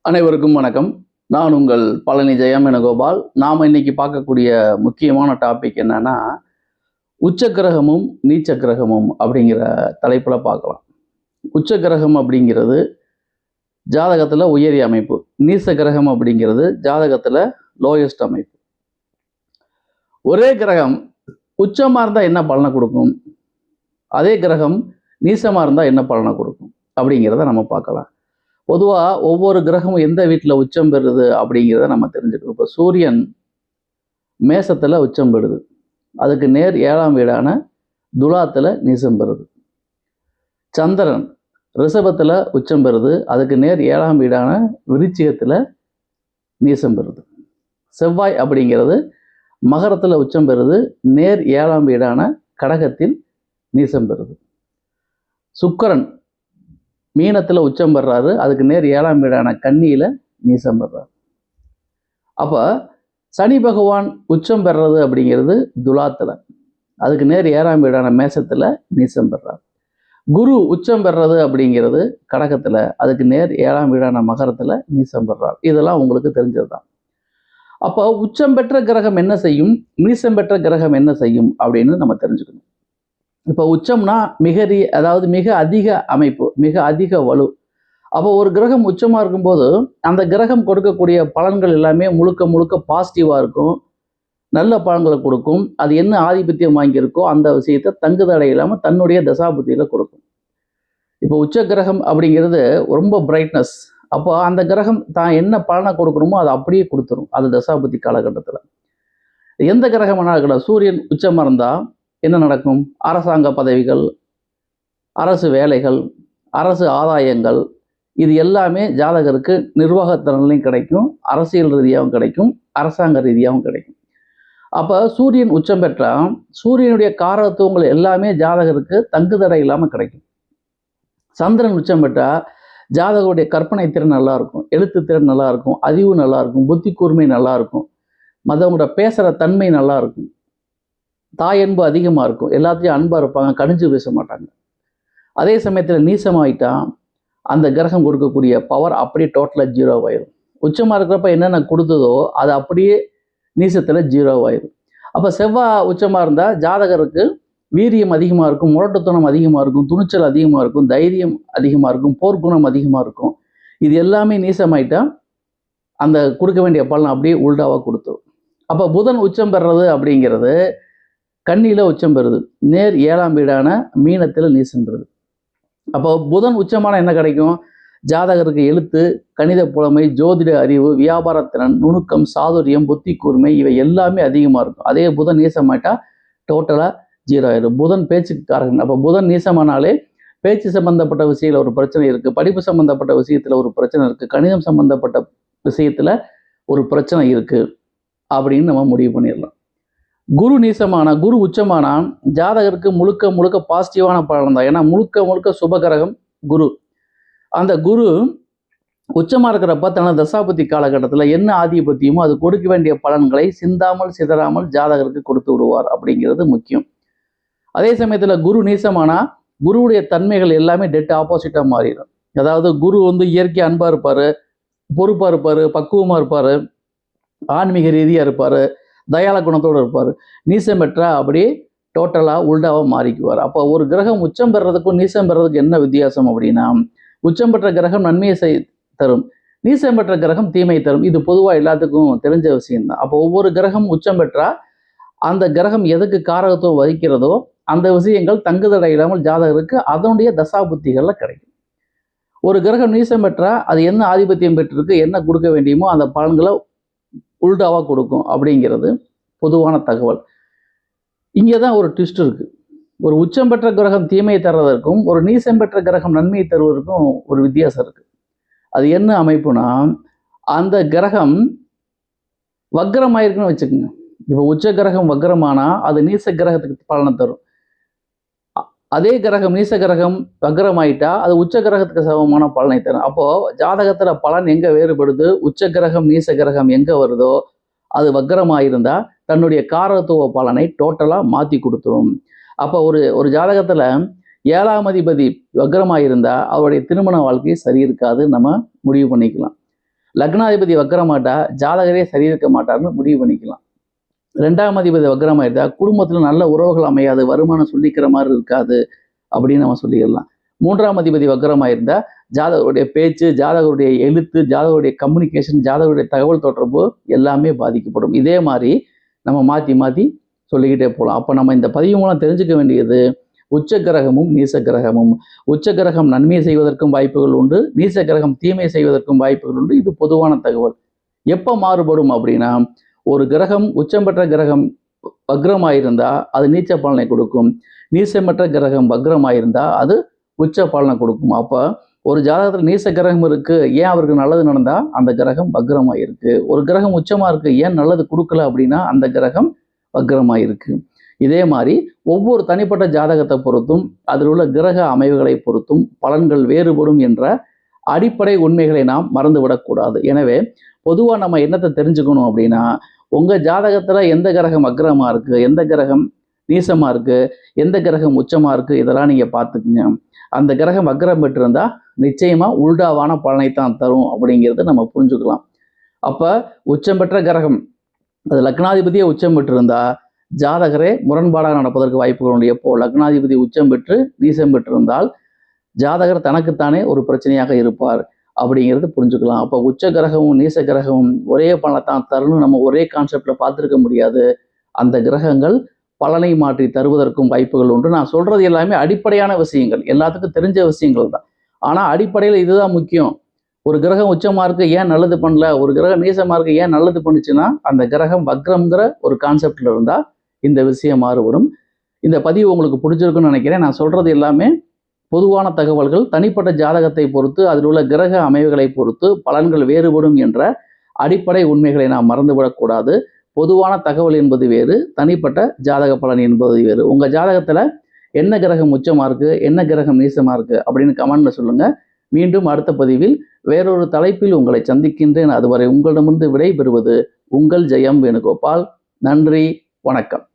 அனைவருக்கும் வணக்கம். நான் உங்கள் பழனி ஜெயம் வேணுகோபால். நாம் இன்னைக்கு பார்க்கக்கூடிய முக்கியமான டாபிக் என்னன்னா, உச்ச கிரகமும் நீச்ச கிரகமும் அப்படிங்கிற தலைப்புல பார்க்கலாம். உச்ச கிரகம் அப்படிங்கிறது ஜாதகத்துல உயரிய அமைப்பு. நீச கிரகம் அப்படிங்கிறது ஜாதகத்துல லோயஸ்ட் அமைப்பு. ஒரே கிரகம் உச்சமா இருந்தா என்ன பலனை கொடுக்கும், அதே கிரகம் நீசமா இருந்தா என்ன பலனை கொடுக்கும் அப்படிங்கிறத நம்ம பார்க்கலாம். பொதுவாக ஒவ்வொரு கிரகமும் எந்த வீட்டில் உச்சம் பெறுது அப்படிங்கிறத நம்ம தெரிஞ்சுக்கணும். இப்போ சூரியன் மேசத்தில் உச்சம் பெறுது, அதுக்கு நேர் 7ஆம் வீடான துலாத்தில் நீசம் பெறுது. சந்திரன் ரிஷபத்தில் உச்சம் பெறுது, அதுக்கு நேர் 7ஆம் வீடான விருச்சிகத்தில் நீசம் பெறுது. செவ்வாய் அப்படிங்கிறது மகரத்தில் உச்சம் பெறுது, நேர் 7ஆம் வீடான கடகத்தில் நீசம் பெறுது. சுக்கிரன் மீனத்தில் உச்சம் பெறாரு, அதுக்கு நேர் 7ஆம் வீடான கன்னியில் நீசம் பெறாரு. அப்போ சனி பகவான் உச்சம் பெறது அப்படிங்கிறது துலாத்தில், அதுக்கு நேர் 7ஆம் வீடான மேசத்தில் நீசம் பெறாரு. குரு உச்சம் பெறது அப்படிங்கிறது கடகத்தில், அதுக்கு நேர் 7ஆம் வீடான மகரத்தில் நீசம் பெறார். இதெல்லாம் உங்களுக்கு தெரிஞ்சது தான். அப்போ உச்சம் பெற்ற கிரகம் என்ன செய்யும், நீசம் பெற்ற கிரகம் என்ன செய்யும் அப்படின்னு நம்ம தெரிஞ்சுக்கணும். இப்போ உச்சம்னா அதாவது மிக அதிக அமைப்பு, மிக அதிக வலு. அப்போ ஒரு கிரகம் உச்சமாக இருக்கும்போது அந்த கிரகம் கொடுக்கக்கூடிய பலன்கள் எல்லாமே முழுக்க முழுக்க பாசிட்டிவாக இருக்கும், நல்ல பலன்களை கொடுக்கும். அது என்ன ஆதிபத்தியம் வாங்கியிருக்கோ அந்த விஷயத்தை தங்குதடை இல்லாமல் தன்னுடைய தசாபுத்தியில் கொடுக்கும். இப்போ உச்ச கிரகம் அப்படிங்கிறது ரொம்ப பிரைட்னஸ். அப்போ அந்த கிரகம் தான் என்ன பலனை கொடுக்கணுமோ அதை அப்படியே கொடுத்துரும் அது தசாபுத்தி காலகட்டத்தில். எந்த கிரகம் வேணா இருக்கட்டும், சூரியன் உச்சமாக இருந்தால் என்ன நடக்கும், அரசாங்க பதவிகள், அரசு வேலைகள், அரசு ஆதாயங்கள், இது எல்லாமே ஜாதகருக்கு நிர்வாகத்திறன்லையும் கிடைக்கும், அரசியல் ரீதியாகவும் கிடைக்கும், அரசாங்க ரீதியாகவும் கிடைக்கும். அப்போ சூரியன் உச்சம் பெற்றால் சூரியனுடைய காரகத்துவங்கள் எல்லாமே ஜாதகருக்கு தங்குதடை இல்லாமல் கிடைக்கும். சந்திரன் உச்சம் பெற்றால் ஜாதகருடைய கற்பனை திறன் நல்லா இருக்கும், எழுத்து திறன் நல்லா இருக்கும், அறிவு நல்லா இருக்கும், புத்தி கூர்மை நல்லா இருக்கும், மற்றவங்களோட பேசுகிற தன்மை நல்லா இருக்கும், தாய் அன்பு அதிகமாக இருக்கும், எல்லாத்தையும் அன்பாக இருப்பாங்க, கடிஞ்சு பேச மாட்டாங்க. அதே சமயத்தில் நீசமாயிட்டா அந்த கிரகம் கொடுக்கக்கூடிய பவர் அப்படியே டோட்டலாக 0 ஆயிடும். உச்சமாக இருக்கிறப்ப என்னென்ன கொடுத்ததோ அது அப்படியே நீசத்தில் 0 ஆயிடும். அப்போ செவ்வாய் உச்சமாக இருந்தால் ஜாதகருக்கு வீரியம் அதிகமாக இருக்கும், முரட்டுத்தனம் அதிகமாக இருக்கும், துணிச்சல் அதிகமாக இருக்கும், தைரியம் அதிகமாக இருக்கும், போர்க்குணம் அதிகமாக இருக்கும். இது எல்லாமே நீசமாயிட்டா அந்த கொடுக்க வேண்டிய பலன் அப்படியே உல்டாவாக கொடுத்துரும். அப்போ புதன் உச்சம் பெறது அப்படிங்கிறது கன்னியில் உச்சம் பெறுது, நேர் 7ஆம் வீடான மீனத்தில் நீசம் பெறுது. அப்போ புதன் உச்சமான என்ன கிடைக்கும், ஜாதகருக்கு எழுத்து, கணித புலமை, ஜோதிட அறிவு, வியாபாரத்திறன், நுணுக்கம், சாதுரியம், புத்தி கூர்மை, இவை எல்லாமே அதிகமாக இருக்கும். அதே புதன் நீசமாயிட்டா டோட்டலாக 0 ஆயிடும். புதன் பேச்சுக்கு காரகன். அப்போ புதன் நீசமானாலே பேச்சு சம்பந்தப்பட்ட விஷயத்தில் ஒரு பிரச்சனை இருக்குது, படிப்பு சம்பந்தப்பட்ட விஷயத்தில் ஒரு பிரச்சனை இருக்குது, கணிதம் சம்பந்தப்பட்ட விஷயத்தில் ஒரு பிரச்சனை இருக்குது அப்படின்னு நம்ம முடிவு பண்ணிடலாம். குரு நீசமானா, குரு உச்சமானா ஜாதகருக்கு முழுக்க முழுக்க பாசிட்டிவான பலன் தான். ஏன்னா முழுக்க முழுக்க சுபகிரகம் குரு. அந்த குரு உச்சமாக இருக்கிறப்ப தனது தசாபுத்தி காலகட்டத்தில் என்ன ஆதிபத்தியமோ அது கொடுக்க வேண்டிய பலன்களை சிந்தாமல் சிதறாமல் ஜாதகருக்கு கொடுத்து விடுவார் அப்படிங்கிறது முக்கியம். அதே சமயத்தில் குரு நீசமானா குருவுடைய தன்மைகள் எல்லாமே டெட் ஆப்போசிட்டாக மாறிடும். அதாவது குரு இயற்கை அன்பாக இருப்பார், பொறுப்பாக இருப்பார், பக்குவமாக இருப்பார், ஆன்மீக ரீதியாக இருப்பார், தயால குணத்தோடு இருப்பார். நீசம் பெற்றா அப்படியே டோட்டலாக உல்டாவாக மாறிக்குவார். அப்போ ஒரு கிரகம் உச்சம் பெறதுக்கும் நீசம் பெறதுக்கு என்ன வித்தியாசம் அப்படின்னா, உச்சம் பெற்ற கிரகம் நன்மையை தரும், நீசம் பெற்ற கிரகம் தீமை தரும். இது பொதுவாக எல்லாத்துக்கும் தெரிஞ்ச விஷயம்தான். அப்போ ஒவ்வொரு கிரகம் உச்சம் பெற்றா அந்த கிரகம் எதுக்கு காரகத்துவம் வகிக்கிறதோ அந்த விஷயங்கள் தங்குதடை இல்லாமல் ஜாதகருக்கு அதனுடைய தசாபுத்திகளில் கிடைக்கும். ஒரு கிரகம் நீசம் பெற்றா அது என்ன ஆதிபத்தியம் பெற்றிருக்கு, என்ன கொடுக்க வேண்டியமோ அந்த பலன்களை உல்டாவாக கொடுக்கும் அப்படிங்கிறது பொதுவான தகவல். இங்கே தான் ஒரு ட்விஸ்ட் இருக்குது. ஒரு உச்சம் பெற்ற கிரகம் தீமையை தருவதற்கும் ஒரு நீசம் பெற்ற கிரகம் நன்மையை தருவதற்கும் ஒரு வித்தியாசம் இருக்குது. அது என்ன அமைப்புனா, அந்த கிரகம் வக்ரமாயிருக்குன்னு வச்சுக்கோங்க. இப்போ உச்ச கிரகம் வக்ரமானால் அது நீச கிரகத்துக்கு பலனை தரும். அதே கிரகம் நீச கிரகம் வக்ரமாயிட்டா அது உச்ச கிரகத்துக்கு சமமான பலனை தரும். அப்போது ஜாதகத்தில் பலன் எங்கே வேறுபடுது, உச்ச கிரகம் நீச கிரகம் எங்கே வருதோ அது வக்ரமாயிருந்தால் தன்னுடைய காரத்துவ பலனை டோட்டலாக மாற்றி கொடுத்துரும். அப்போ ஒரு ஜாதகத்தில் 7ஆம் அதிபதி வக்ரமாக இருந்தால் அவருடைய திருமண வாழ்க்கை சரி இருக்காது நம்ம முடிவு பண்ணிக்கலாம். லக்னாதிபதி வக்கரமாட்டா ஜாதகரே சரி இருக்க மாட்டார்னு முடிவு பண்ணிக்கலாம். 2ஆம் அதிபதி வக்கரமாயிட்டா குடும்பத்தில் நல்ல உறவுகள் அமையாது, வருமானம் சொல்லிக்கிற மாதிரி இருக்காது அப்படின்னு நம்ம சொல்லிடலாம். 3ஆம் அதிபதி வக்கரமாயிருந்தா ஜாதகருடைய பேச்சு, ஜாதகருடைய எழுத்து, ஜாதகருடைய கம்யூனிகேஷன், ஜாதகருடைய தகவல் தொடர்பு எல்லாமே பாதிக்கப்படும். இதே மாதிரி நம்ம மாற்றி மாற்றி சொல்லிக்கிட்டே போகலாம். அப்போ நம்ம இந்த பதிவு மூலம் தெரிஞ்சுக்க வேண்டியது உச்ச கிரகமும் நீச கிரகமும். உச்ச கிரகம் நன்மை செய்வதற்கும் வாய்ப்புகள் உண்டு, நீச கிரகம் தீமை செய்வதற்கும் வாய்ப்புகள் உண்டு. இது பொதுவான தகவல். எப்போ மாறுபடும் அப்படின்னா, ஒரு கிரகம் உச்சம் பெற்ற கிரகம் வக்ரமாயிருந்தா அது நீச்ச பலனை கொடுக்கும், நீசமற்ற கிரகம் வக்ரமாயிருந்தா அது உச்ச பலனை கொடுக்கும். அப்போ ஒரு ஜாதகத்தில் நீச கிரகம் இருக்கு, ஏன் அவருக்கு நல்லது நடந்தா அந்த கிரகம் வக்ரமாயிருக்கு. ஒரு கிரகம் உச்சமா இருக்கு, ஏன் நல்லது கொடுக்கல அப்படின்னா அந்த கிரகம் வக்ரமாயிருக்கு. இதே மாதிரி ஒவ்வொரு தனிப்பட்ட ஜாதகத்தை பொறுத்தும் அதில் உள்ள கிரக அமைவுகளை பொறுத்தும் பலன்கள் வேறுபடும் என்ற அடிப்படை உண்மைகளை நாம் மறந்துவிடக்கூடாது. எனவே பொதுவாக நம்ம என்னத்தை தெரிஞ்சுக்கணும் அப்படின்னா, உங்கள் ஜாதகத்தில் எந்த கிரகம் வக்ரமாக இருக்குது, எந்த கிரகம் நீசமாக இருக்குது, எந்த கிரகம் உச்சமாக இருக்குது, இதெல்லாம் நீங்கள் பார்த்துக்குங்க. அந்த கிரகம் வக்ரம் பெற்றிருந்தா நிச்சயமாக உல்டாவான பலனை தான் தரும் அப்படிங்கிறத நம்ம புரிஞ்சுக்கலாம். அப்போ உச்சம் பெற்ற கிரகம் அது லக்னாதிபதியே உச்சம் பெற்றிருந்தா ஜாதகரே முரண்பாடாக நடப்பதற்கு வாய்ப்புகள் உண்டு. எப்போ லக்னாதிபதி உச்சம் பெற்று நீசம் பெற்றிருந்தால் ஜாதகர் தனக்குத்தானே ஒரு பிரச்சனையாக இருப்பார் அப்படிங்கிறது புரிஞ்சுக்கலாம். அப்போ உச்ச கிரகமும் நீச கிரகமும் ஒரே பலனைத்தான் தரணும் நம்ம ஒரே கான்செப்ட்ல பார்த்துருக்க முடியாது. அந்த கிரகங்கள் பலனை மாற்றி தருவதற்கும் வாய்ப்புகள் உண்டு. நான் சொல்றது எல்லாமே அடிப்படையான விஷயங்கள், எல்லாத்துக்கும் தெரிஞ்ச விஷயங்கள் தான். ஆனால் அடிப்படையில் இதுதான் முக்கியம். ஒரு கிரகம் உச்சமா இருக்கு, ஏன் நல்லது பண்ணல, ஒரு கிரகம் நீசமா இருக்கு, ஏன் நல்லது பண்ணுச்சுன்னா அந்த கிரகம் வக்ரம்ங்கிற ஒரு கான்செப்ட்ல இருந்தா இந்த விஷயம் மாறுபடும். இந்த பதிவு உங்களுக்கு பிடிச்சிருக்குன்னு நினைக்கிறேன். நான் சொல்றது எல்லாமே பொதுவான தகவல்கள். தனிப்பட்ட ஜாதகத்தை பொறுத்து அதில் உள்ள கிரக அமைவுகளை பொறுத்து பலன்கள் வேறுபடும் என்ற அடிப்படை உண்மைகளை நாம் மறந்துவிடக்கூடாது. பொதுவான தகவல் என்பது வேறு, தனிப்பட்ட ஜாதக பலன் என்பது வேறு. உங்க ஜாதகத்துல என்ன கிரகம் உச்சமா இருக்கு, என்ன கிரகம் நீசமா இருக்கு அப்படின்னு கமெண்ட்ல சொல்லுங்க. மீண்டும் அடுத்த பதிவில் வேறொரு தலைப்பில் உங்களை சந்திக்கின்றேன். அதுவரை உங்களிடமிருந்து விடை பெறுவது உங்கள் ஜெயம் வேணுகோபால். நன்றி, வணக்கம்.